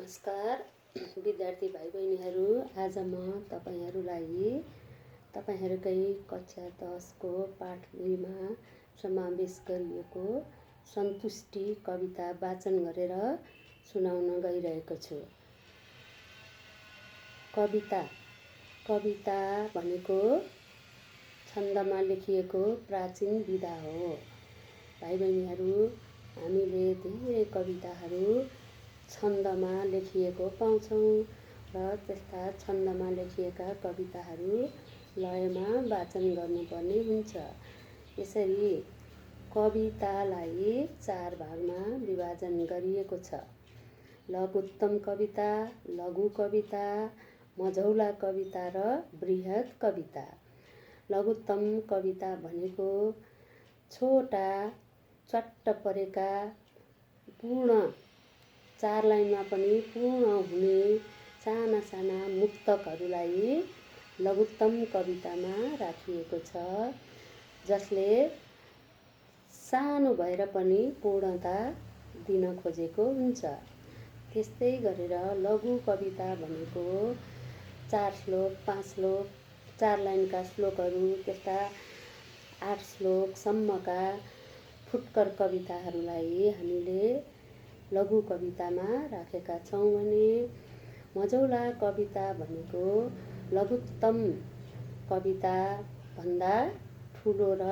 नमस्कार विद्यार्थी भाइ बहिनीहरू। आज म तपाईहरुकै कक्षा 10 को पाठ 2 मा समावेश गरिएको सन्तुष्टि कविता वाचन गरेर सुनाउन गइरहेको छु। कविता भनेको छन्दमा लेखिएको प्राचीन विधा हो। भाइ बहिनीहरू, हामीले धेरै कविताहरू छन्दमा लेखिएको पाउँछौँ र त्यस्ता छन्दमा लेखिएका कविताहरू लयमा वाचन गर्नुपर्ने हुन्छ। यसरी कवितालाई 4 भागमा विभाजन गरिएको छ। लघुत्तम कविता, लघु कविता, मझौला कविता र बृहत कविता। लघुत्तम कविता भनेको छोटा चट्ट परेका पूर्ण 4 लाइनमा पनि पूर्ण हुने साना साना मुक्तकहरूलाई लघुत्तम कवितामा राखिएको छ, जसले सानो भएर पनि पूर्णता दिन खोजेको हुन्छ। त्यस्तै गरेर लघु कविता भनेको 4 श्लोक 5 श्लोक 4 लाइनका श्लोकहरू, त्यस्ता 8 श्लोकसम्मका फुटकर कविताहरूलाई हामीले लघु कवितामा राखेका छौँ भने मझौला कविता भनेको लघुत्तम कविता भन्दा ठुलो र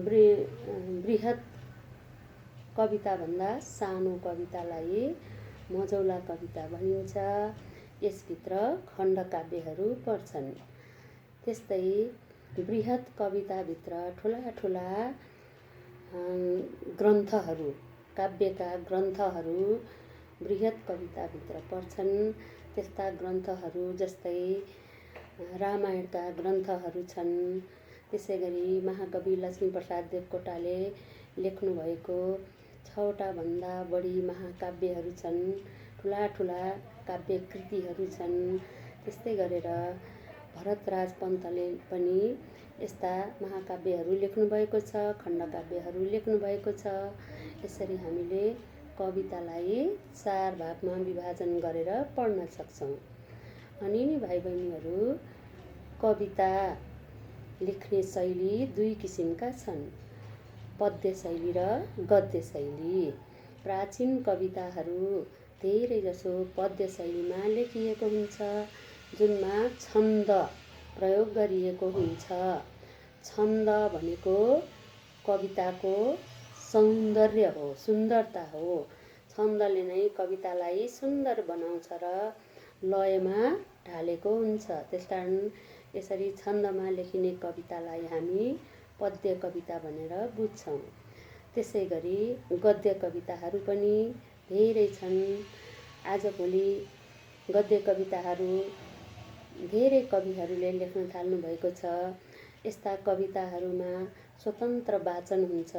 बृहत कविता भन्दा सानो कवितालाई मझौला कविता भनिन्छ। यसभित्र खण्डकाव्यहरू पर्छन्। त्यस्तै बृहत कविताभित्र ठुला ग्रन्थहरू, काव्यका ग्रन्थहरू बृहत कविताभित्र पर्छन्। त्यस्ता ग्रन्थहरू जस्तै रामायणका ग्रन्थहरू छन्। त्यसैगरी महाकवि लक्ष्मीप्रसाद देवकोटाले लेख्नुभएको 6वटा भन्दा बढी महाकाव्यहरू छन्। ठुला काव्य कृतिहरू छन्। त्यस्तै गरेर भरतराज पन्तले पनि यस्ता महाकाव्यहरू लेख्नुभएको छ, खण्डकाव्यहरू लेख्नुभएको छ। यसरी हामीले कवितालाई 4 भागमा विभाजन गरेर पढ्न सक्छौँ। अनि भाइ बहिनीहरू, कविता लेख्ने शैली 2 किसिमका छन्, पद्य शैली र गद्य शैली। प्राचीन कविताहरू धेरै जसो पद्य शैलीमा लेखिएको हुन्छ, जुनमा छन्द प्रयोग गरिएको हुन्छ। छन्द भनेको कविताको सौन्दर्य हो, सुन्दरता हो। छन्दले नै कवितालाई सुन्दर बनाउँछ र लयमा ढालेको हुन्छ। त्यसकारण यसरी छन्दमा लेखिने कवितालाई हामी पद्य कविता भनेर बुझ्छौँ। त्यसैगरी गद्य कविताहरू पनि धेरै छन्। आजभोलि गद्य कविताहरू धेरै कविहरूले लेख्न थाल्नु भएको छ। यस्ता कविताहरूमा स्वतन्त्र वाचन हुन्छ,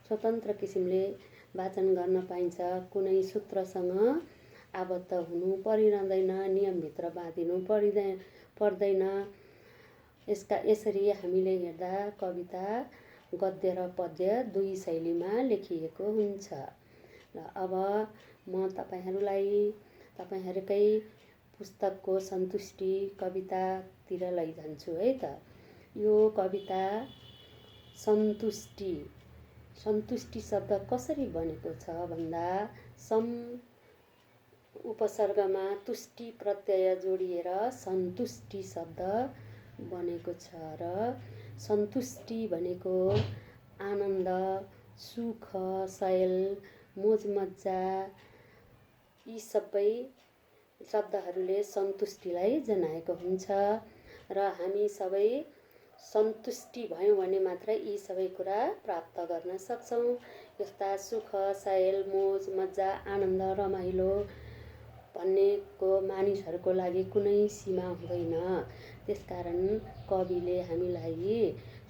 स्वतन्त्र किसिमले वाचन गर्न पाइन्छ। कुनै सूत्रसँग आबद्ध हुनु परिरहँदैन, नियमभित्र बाँधिनु पर्दैन। यसरी हामीले हेर्दा कविता गद्य र पद्य 2 शैलीमा लेखिएको हुन्छ। र अब म तपाईहरुकै पुस्तकको सन्तुष्टि कवितातिर लैजान्छु है त। यो कविता सन्तुष्टि शब्द कसरी बनेको छ भन्दा उपसर्गमा तुष्टि प्रत्यय जोडिएर सन्तुष्टि शब्द बनेको छ र सन्तुष्टि भनेको आनन्द, सुख, शयल, मोजमज्जा यी सबै शब्दहरूले सन्तुष्टिलाई जनाएको हुन्छ र हामी सबै सन्तुष्टि भयौँ भने मात्रै यी सबै कुरा प्राप्त गर्न सक्छौँ। यस्ता सुख, शयल, मोज मज्जा, आनन्द, रमाइलो भन्नेको मानिसहरूको लागि कुनै सीमा हुँदैन। त्यसकारण कविले हामीलाई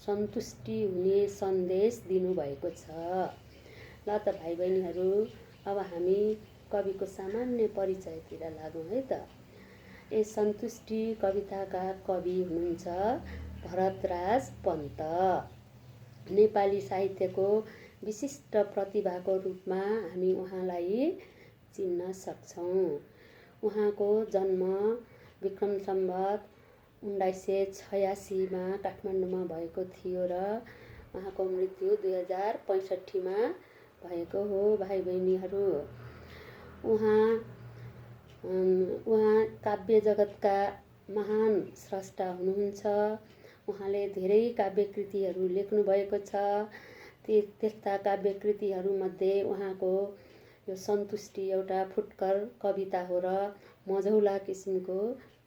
सन्तुष्टि हुने सन्देश दिनुभएको छ। ल त भाइ बहिनीहरू, अब हामी कविको सामान्य परिचयतिर लागौँ है त। यस सन्तुष्टि कविताका कवि हुनुहुन्छ भरतराज पन्त। नेपाली साहित्यको विशिष्ट प्रतिभाको रूपमा हामी उहाँलाई चिन्न सक्छौँ। उहाँको जन्म विक्रम सम्वत 1986 काठमाडौँमा भएको थियो र उहाँको मृत्यु 2065 भएको हो। भाइ बहिनीहरू, उहाँ काव्य जगतका महान स्रष्टा हुनुहुन्छ। उहाँले धेरै काव्यकृतिहरू लेख्नुभएको छ। त्यस्ता काव्यकृतिहरूमध्ये उहाँको यो सन्तुष्टि एउटा फुटकर कविता हो र मझौला किसिमको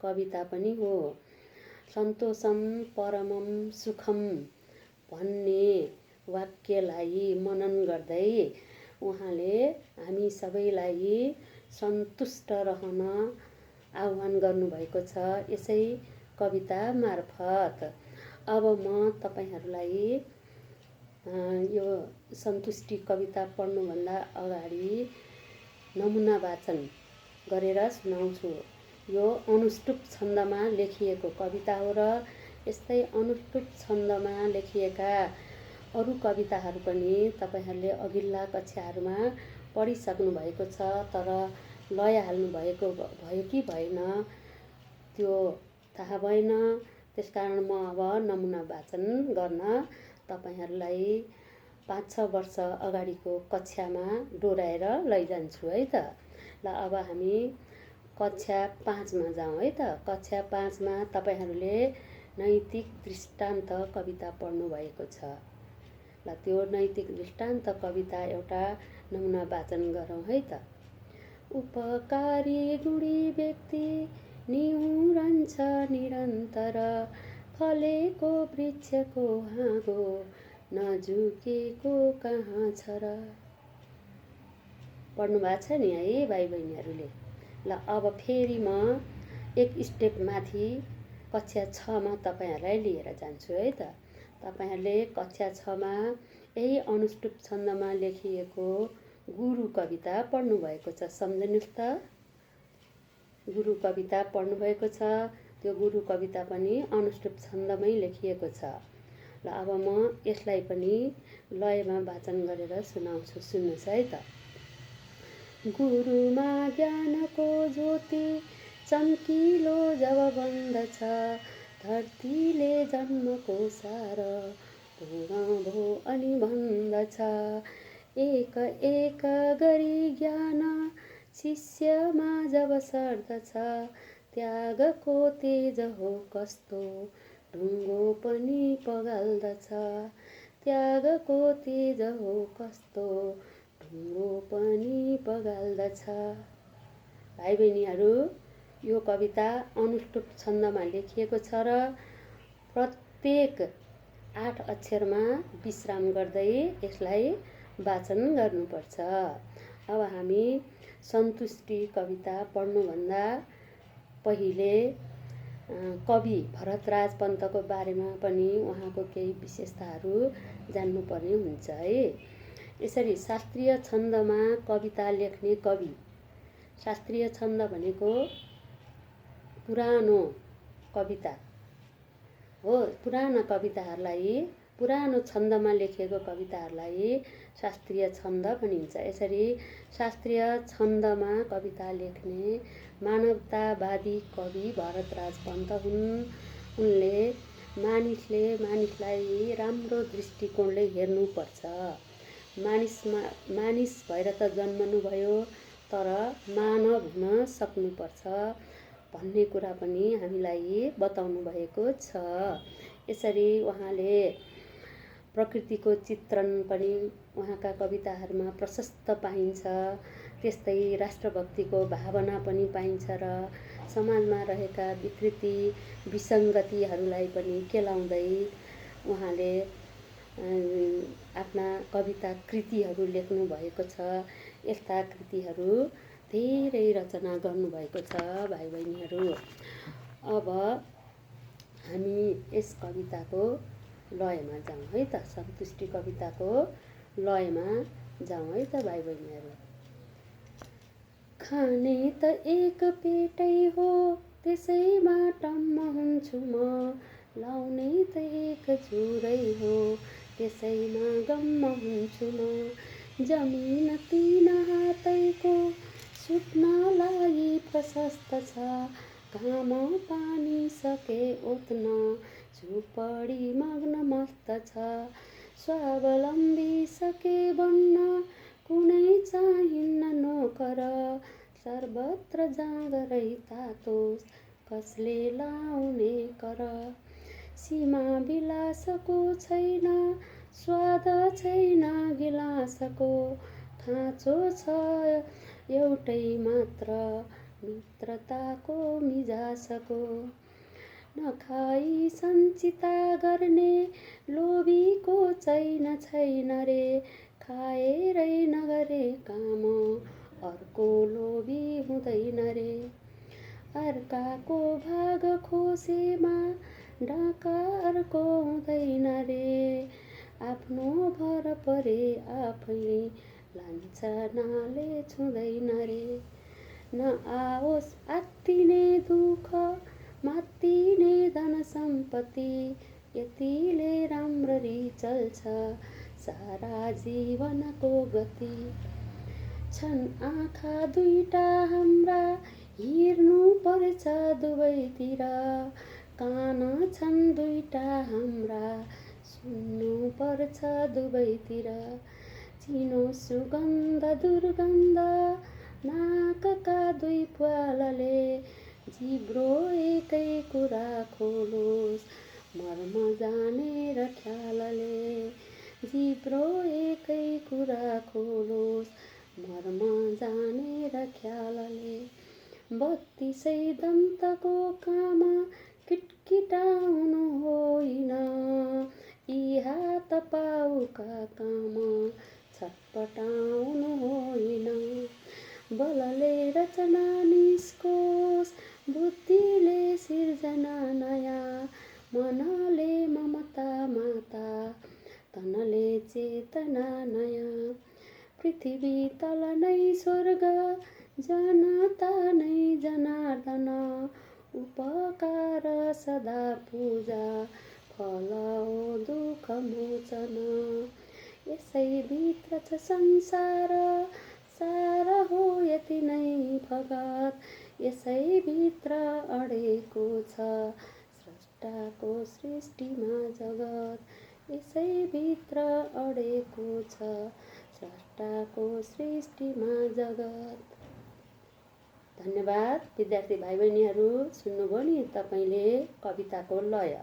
कविता पनि हो। सन्तोषम परमम सुखम भन्ने वाक्यलाई मनन गर्दै उहाँले हामी सबैलाई सन्तुष्ट रहन आह्वान गर्नुभएको छ यसै कविता मार्फत। अब म तपाईहरूलाई यो सन्तुष्टि कविता पढ्नुभन्दा अगाडि नमुना वाचन गरेर सुनाउँछु। यो अनुष्टुप छन्दमा लेखिएको कविता हो र यस्तै अनुष्टुप छन्दमा लेखिएका अरू कविताहरू पनि तपाईहरूले अघिल्ला कक्षाहरूमा पढिसक्नु भएको छ, तर लय हाल्नु भयो कि भएन त्यो थाहा भएन। त्यसकारण म अब नमुना वाचन गर्न तपाईहरूलाई 5-6 वर्ष अगाडिको कक्षामा डोराएर लैजान्छु है त। ल अब हामी कक्षा 5मा जाउँ है त। कक्षा 5मा तपाईहरूले नैतिक दृष्टान्त कविता पढ्नु भएको छ। ल त्यो नैतिक दृष्टान्त कविता एउटा नमुना वाचन गरौँ है त। उपकारी गुणी व्यक्ति निहुरन्छ निरन्तर, फलेको वृक्षको हाँगो नझुकेको कहाँ छ र। पढ्नु भएको छ नि है भाइ बहिनीहरूले। ल अब फेरि म एक स्टेप माथि कक्षा 6मा तपाईहरूलाई लिएर जान्छु है त। तपाईहरूले कक्षा 6मा यही अनुष्टुप छन्दमा लेखिएको गुरु कविता पढ्नु भएको छ। सम्झिनुहोस् त, गुरु कविता पढ्नु भएको छ। त्यो गुरु कविता पनि अनुष्टुप छन्दमै लेखिएको छ। ल अब म यसलाई पनि लयमा वाचन गरेर सुनाउँछु, सुन्नुहोस् है त। गुरुमा ज्ञानको ज्योति चम्किलो जब बन्दछ, धरतीले जन्मको सार भो अनि भन्दछ। एक एक गरी ज्ञान शिष्यमा जब सर्दछ, त्यागको तेज हो कस्तो ढुङ्गो पनि पगाल्दछ। त्यागको तेज हो कस्तो ढुङ्गो पनि पगाल्दछ। भाइ बहिनीहरू, यो कविता अनुष्टुप छन्दमा लेखिएको छ र प्रत्येक 8 अक्षरमा विश्राम गर्दै यसलाई वाचन गर्नुपर्छ। अब हामी सन्तुष्टि कविता पढ्नुभन्दा पहिले कवि भरतराज पन्तको बारेमा पनि उहाँको केही विशेषताहरू जान्नुपर्ने हुन्छ है। यसरी शास्त्रीय छन्दमा कविता लेख्ने कवि, शास्त्रीय छन्द भनेको पुरानो कविता हो। पुराना कविताहरूलाई, पुरानो छन्दमा लेखिएको कविताहरूलाई शास्त्रीय छन्द भनिन्छ। यसरी शास्त्रीय छन्दमा कविता लेख्ने मानवतावादी कवि भरतराज पन्त हुन्। उनले मानिसलाई राम्रो दृष्टिकोणले हेर्नुपर्छ। मानिस भएर त जन्मनुभयो, तर मानव हुन सक्नुपर्छ भन्ने कुरा पनि हामीलाई बताउनु भएको छ। यसरी उहाँले प्रकृतिको चित्रण पनि उहाँका कविताहरूमा प्रशस्त पाइन्छ। त्यस्तै राष्ट्रभक्तिको भावना पनि पाइन्छ र समाजमा रहेका विकृति विसङ्गतिहरूलाई पनि केलाउँदै उहाँले आफ्ना कविता कृतिहरू लेख्नु भएको छ। यस्ता कृतिहरू धेरै रचना गर्नुभएको छ भाइ बहिनीहरू। अब हामी यस कविताको लयमा जाउँ है त। सन्तुष्टि कविताको लयमा जाउँ है त भाइ बहिनीहरू। खाने त एक पेटै हो त्यसैमा टम्म हुन्छु म, लाउने त एक झुरै हो त्यसैमा गम्म हुन्छु म। जमिन 3 हातैको प्रशस्त छ, घाम पानी सके ओत्न, झुपडी मग्न मस्त छ। स्वावलम्बी सके बन्न, कुनै चाहिन्न नोकर, सर्वत्र जाँगरै तातोस्, कसले लाउने कर। सीमा विलासको छैन, स्वाद छैन गिलासको, खाँचो छ एउटै मात्र, मित्रताको मिजासको। नखाई सञ्चिता गर्ने, लोभीको चैन छैन रे, खाएरै नगरे काम, अर्को लोभी हुँदैन रे। अर्काको भाग खोसेमा, ढाका अर्को हुँदैन रे, आफ्नो भर परे आफै, लान्छनाले छुँदैन रे। नआओस् आत्तिने दुःख, मात्तिने धन सम्पत्ति, यतिले राम्ररी चल्छ, सारा जीवनको गति। छन् आँखा दुईटा हाम्रा, हेर्नु पर्छ दुवैतिर, कान छन् दुईटा हाम्रा, सुन्नु पर्छ दुवैतिर। चिनो सुगन्ध दुर्गन्ध, नाकका दुई प्वालले, जिब्रो एकै कुरा खोलोस्, मर्म जानेर ख्यालले। जिब्रो एकै कुरा खोलोस्, मर्म जानेर ख्यालले। 32 दन्तको काम, किटकिटाउनु होइन, यी हात पाउका काम, छटपटाउनु होइन। बलले रचना निस्कोस्, बुद्धिले सिर्जना नयाँ, मनले ममता माता, तनले चेतना नयाँ। पृथ्वी तल नै स्वर्ग, जनता नै जनार्दन, उपकार सदा पूजा, फल हो दुःख मोचन। यसैभित्र छ संसार, सार हो यति नै फगत, यसैभित्र अडेको छ, स्रष्टाको सृष्टिमा जगत। यसैभित्र अडेको छ, स्रष्टाको सृष्टिमा जगत। धन्यवाद विद्यार्थी भाइ बहिनीहरू। सुन्नुभयो नि तपाईँले कविताको लय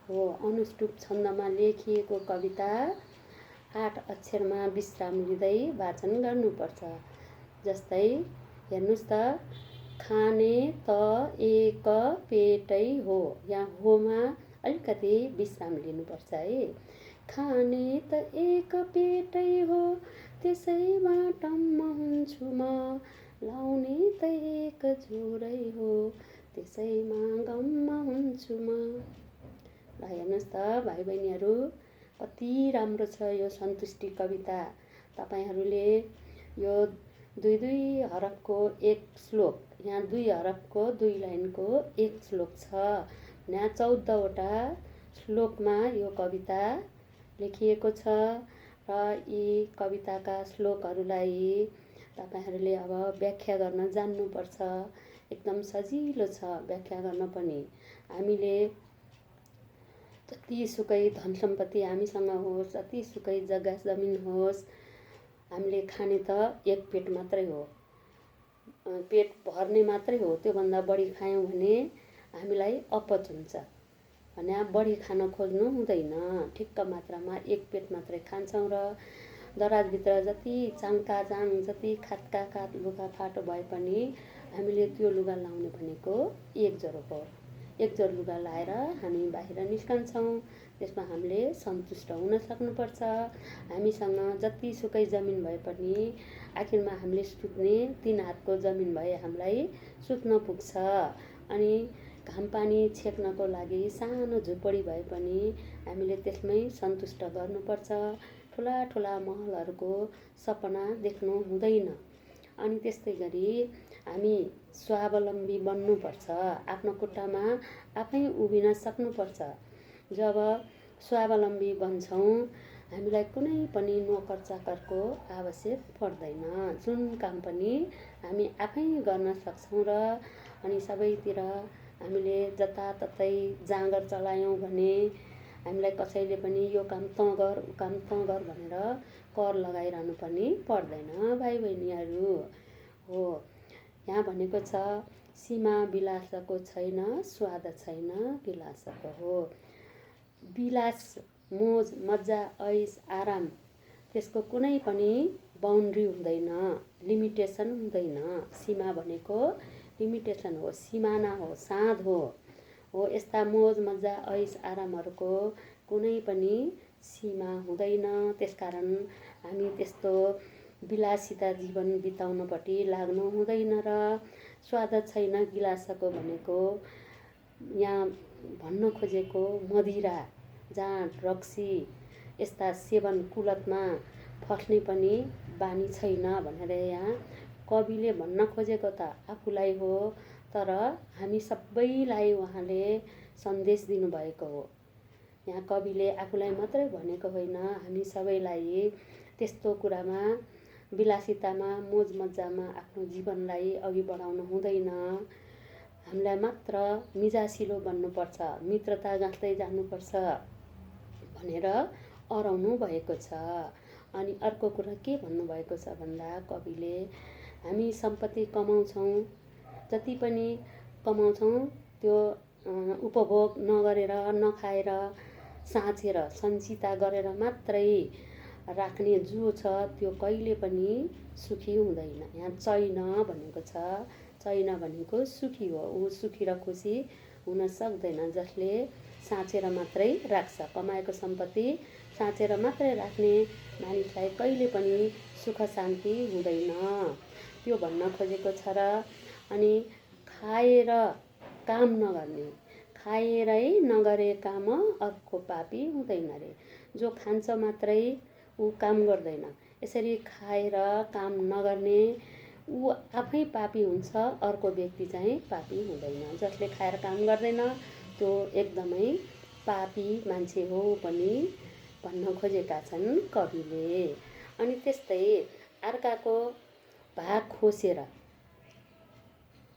हो, अनुष्टुप छन्दमा लेखिएको कविता 8 अक्षरमा विश्राम लिँदै वाचन गर्नुपर्छ। जस्तै हेर्नुहोस् त, खाने त एक पेटै हो, यहाँ होमा अलिकति विश्राम लिनुपर्छ है। खाने त एक पेटै हो, त्यसैमा टम्म हुन्छु म, लाउने त एक झोरै हो, त्यसैमा गम्म हुन्छु म। ल हेर्नुहोस् त भाइ बहिनीहरू, कति राम्रो छ यो सन्तुष्टि कविता। तपाईँहरूले यो दुई हरफको एक श्लोक, यहाँ 2 हरफको 2 लाइनको एक श्लोक छ। यहाँ 14वटा श्लोकमा यो कविता लेखिएको छ र यी कविताका श्लोकहरूलाई तपाईँहरूले अब व्याख्या गर्न जान्नुपर्छ। एकदम सजिलो छ व्याख्या गर्न पनि। हामीले जतिसुकै धन सम्पत्ति हामीसँग होस्, जतिसुकै जग्गा जमिन होस्, हामीले खाने त एक पेट मात्रै हो, पेट भर्ने मात्रै हो। त्योभन्दा बढी खायौँ भने हामीलाई अपच हुन्छ। भने बढी खान खोज्नु हुँदैन, ठिक्क मात्रामा एक पेट मात्रै खान्छौँ र दराजभित्र जति चाङकाचाङ, जति खाटका खाट लुगा फाटो भए पनि हामीले त्यो लुगा लाउने भनेको एक जोर हो। एक जोर लुगा लाएर हामी बाहिर निस्कन्छौँ। त्यसमा हामीले सन्तुष्ट हुन सक्नुपर्छ। हामीसँग जतिसुकै जमिन भए पनि आखिरमा हामीले सुत्ने 3 हातको जमिन भए हामीलाई सुत्न पुग्छ। अनि घाम पानी छेक्नको लागि सानो झुपडी भए पनि हामीले त्यसमै सन्तुष्ट गर्नुपर्छ। ठुला ठुला महलहरूको सपना देख्नु हुँदैन। अनि त्यस्तै गरी हामी स्वावलम्बी बन्नुपर्छ। आफ्नो खुट्टामा आफै उभिन सक्नुपर्छ। जब स्वावलम्बी बन्छौँ हामीलाई कुनै पनि नोकर चाकरको आवश्यक पर्दैन। जुन काम पनि हामी आफै गर्न सक्छौँ र अनि सबैतिर हामीले जताततै जाँगर चलायौँ भने हामीलाई कसैले पनि यो काम तँ गर ऊ काम तँ गर भनेर कर लगाइरहनु पनि पर्दैन भाइ बहिनीहरू हो। यहाँ भनेको छ सीमा विलासको छैन, स्वाद छैन विलासको हो। विलास, मोज मजा, ऐस आराम त्यसको कुनै पनि बाउन्ड्री हुँदैन, लिमिटेसन हुँदैन। सीमा भनेको लिमिटेसन हो, सिमाना हो, साँध हो। यस्ता मोज मजा ऐस आरामहरूको कुनै पनि सीमा हुँदैन। त्यसकारण हामी त्यस्तो विलासिता जीवन बिताउनपट्टि लाग्नु हुँदैन र स्वाद छैन गिलासको भनेको यहाँ भन्न खोजेको मदिरा, जाँड, रक्सी यस्ता सेवन कुलतमा फस्ने पनि बानी छैन भनेर यहाँ कविले भन्न खोजेको त आफूलाई हो, तर हामी सबैलाई उहाँले सन्देश दिनुभएको हो। यहाँ कविले आफूलाई मात्रै भनेको होइन, हामी सबैलाई त्यस्तो कुरामा विलासितामा मोज मजामा आफ्नो जीवनलाई अघि बढाउनु हुँदैन। हामीलाई मात्र मिजासिलो बन्नुपर्छ, मित्रता गाँच्दै जानुपर्छ भनेर अराउनु भएको छ। अनि अर्को कुरा के भन्नुभएको छ भन्दा कविले हामी सम्पत्ति कमाउँछौँ, जति पनि कमाउँछौँ त्यो उपभोग नगरेर नखाएर साँचेर सञ्चिता गरेर मात्रै राख्ने जो छ त्यो कहिले पनि सुखी हुँदैन। यहाँ चैन भनेको छ, चैन भनेको सुखी हो। ऊ सुखी र खुसी हुन सक्दैन जसले साँचेर मात्रै राख्छ। कमाएको सम्पत्ति साँचेर मात्रै राख्ने मानिसलाई कहिले पनि सुख शान्ति हुँदैन, त्यो भन्न खोजेको छ र अनि खाएर काम नगर्ने, खाएरै नगरे काम अर्को पापी हुँदैन रे। जो खान्छ मात्रै ऊ काम गर्दैन। यसरी खाएर काम नगर्ने ऊ आफै पापी हुन्छ, अर्को व्यक्ति चाहिँ पापी हुँदैन। जसले खाएर काम गर्दैन त्यो एकदमै पापी मान्छे हो पनि भन्न खोजेका छन् कविले। अनि त्यस्तै अर्काको भाग खोसेर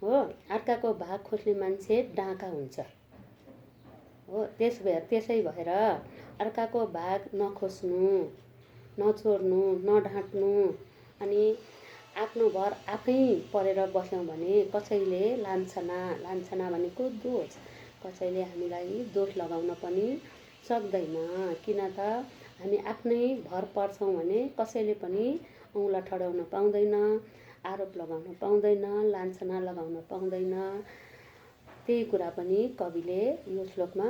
हो, अर्काको भाग खोज्ने मान्छे डाँका हुन्छ हो। त्यसै भएर अर्काको भाग नखोज्नु, नचोर्नु, नढाँट्नु अनि आफ्नो भर आफै परेर बस्यौँ भने कसैले लान्छना भनेको दोष, कसैले हामीलाई दोष लगाउन पनि सक्दैन। किन त हामी आफ्नै भर पर्छौँ भने कसैले पनि औँला ठडाउन पाउँदैन, आरोप लगाउन पाउँदैन, लान्छना लगाउन पाउँदैन। त्यही कुरा पनि कविले यो श्लोकमा